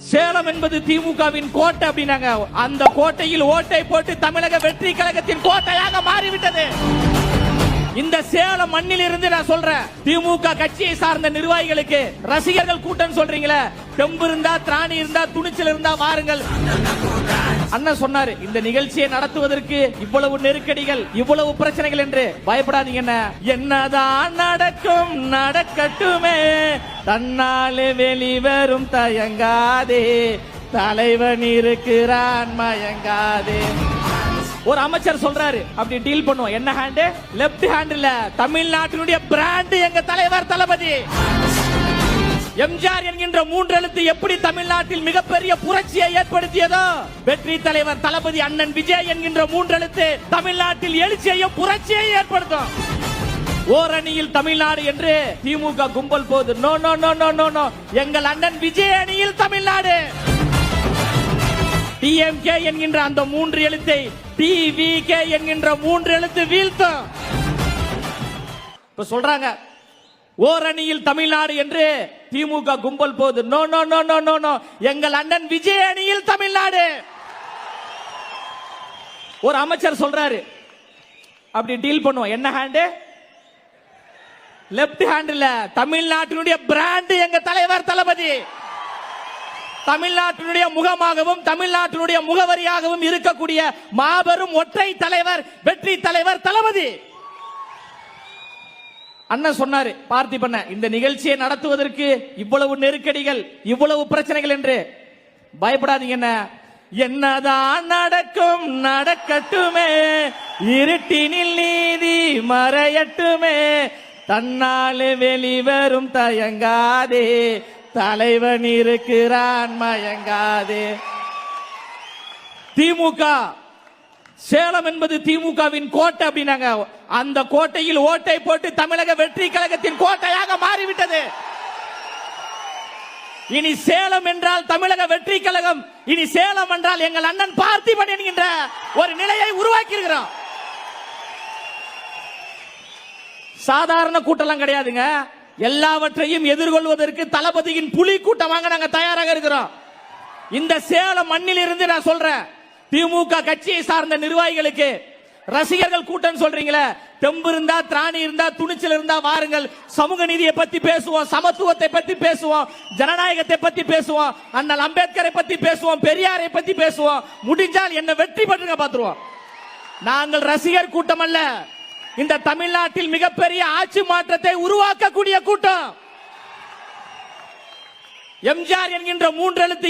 சேலம் என்பது திமுகவின் கோட்டை அப்படின்னாங்க. அந்த கோட்டையில் ஓட்டை போட்டு தமிழக வெற்றி கழகத்தின் கோட்டையாக மாறிவிட்டது. இந்த சேலம் மண்ணில் இருந்து நான் சொல்றேன், திமுக கட்சியை சார்ந்த நிர்வாகிகளுக்கு ரசிகர்கள் கூட்டம் சொல்றீங்களே, தெம்பு இருந்தா, திராணி இருந்தா, துணிச்சல் இருந்தா வாருங்கள். அண்ணன் சொன்னாரு, இந்த நிகழ்ச்சியை நடத்துவதற்கு இவ்வளவு நெருக்கடிகள், இவ்வளவு பிரச்சனைகள் என்று பயப்படாதீங்க. என்னதான் நடக்கும் நடக்கட்டுமே, தன்னாலே வெளிவரும் தயங்காதே, தலைவன் இருக்கிறான் மயங்காதே. ஒரு அமைச்சர் சொல்றாரு, அப்படி டீல் பண்ணுவோம். என்ன ஹேண்ட்? லெப்ட் ஹேண்ட் இல்ல, தமிழ்நாட்டினுடைய பிராண்ட் எங்க தலைவர் தளபதி எம்ஜிஆர் என்கின்ற மூன்று எழுத்து எப்படி தமிழ்நாட்டில் மிகப்பெரிய புரட்சியை ஏற்படுத்தியதோ, வெற்றி தலைவர் தளபதி அண்ணன் விஜய் என்கின்ற மூன்று எழுத்து தமிழ்நாட்டில் எழுச்சியையும் புரட்சியை ஏற்படுத்தும். ஓரணியில் தமிழ்நாடு என்று திமுக கும்பல் போது, no no no no no no, எங்கள் அண்ணன் விஜய் அணியில் தமிழ்நாடு. டிஎம்கே என்கின்ற அந்த மூன்று எழுத்தை டிவிகே என்கின்ற மூன்று எழுத்து வீழ்த்தும். இப்ப சொல்றாங்க, ஓரணியில் தமிழ்நாடு என்று திமுக கும்பல் போது, no no no no no no, எங்கள் அண்ணன் விஜய் அணியில் தமிழ்நாடு. ஒரு அமைச்சர் சொல்றாரு, அப்படி டீல் பண்ணுவோம். என்ன ஹேண்ட்? லெப்ட் ஹேண்ட் இல்ல, தமிழ்நாட்டினுடைய பிராண்ட் எங்க தலைவர் தளபதி, தமிழ்நாட்டினுடைய முகமாகவும் தமிழ்நாட்டினுடைய முகவரியாகவும் இருக்கக்கூடிய மாபெரும் ஒற்றை தலைவர் வெற்றி தலைவர் தளபதி. அண்ணன் சொன்னாரு, பார்த்திபன், இந்த நிகழ்ச்சியை நடத்துவதற்கு இவ்வளவு நெருக்கடிகள், இவ்வளவு பிரச்சனைகள் என்று பயப்படாதீங்க. என்னதான் நடக்கும் நடக்கட்டுமே, இருட்டினில் நீதி மறையட்டுமே, தன்னாலே வெளிவரும் தயங்காதே, தலைவன் இருக்கிறான் மயங்காதே. திமுக, சேலம் என்பது திமுகவின் கோட்டை அப்படின்னாங்க. அந்த கோட்டையில் ஓட்டை போட்டு தமிழக வெற்றி கழகத்தின் கோட்டையாக மாறிவிட்டது. இனி சேலம் என்றால் தமிழக வெற்றி கழகம், இனி சேலம் என்றால் எங்கள் அண்ணன் பார்த்திபன் என்கின்ற ஒரு நிலையை உருவாக்கி இருக்கிறோம். சாதாரண கூட்டம் கிடையாதுங்க. எல்லாவற்றையும் எதிர்கொள்வதற்கு தளபதியின் புலி கூட்டமாக நாங்க தயாராக இருக்கிறோம். இந்த சேலம் மண்ணில் இருந்து நான் சொல்றேன், திமுக கட்சியை சார்ந்த நிர்வாகிகளுக்கு ரசிகர்கள் கூட்டம் சொல்றீங்களே, தெம்பு இருந்தா, திராணி இருந்தா, துணிச்சல் இருந்தா வாருங்கள். சமூக நீதியை பத்தி பேசுவோம், சமத்துவத்தை பத்தி பேசுவோம், ஜனநாயகத்தை பத்தி பேசுவோம், அண்ணல் அம்பேத்கரை பத்தி பேசுவோம், பெரியாரை பத்தி பேசுவோம். முடிஞ்சால் என்ன வெற்றி பெற்றுங்க பாத்துருவோம். நாங்கள் ரசிகர் கூட்டம் அல்ல, இந்த தமிழ்நாட்டில் மிகப்பெரிய ஆட்சி மாற்றத்தை உருவாக்கக்கூடிய கூட்டம். எம்ஜிஆர் என்கின்ற மூன்று எழுத்து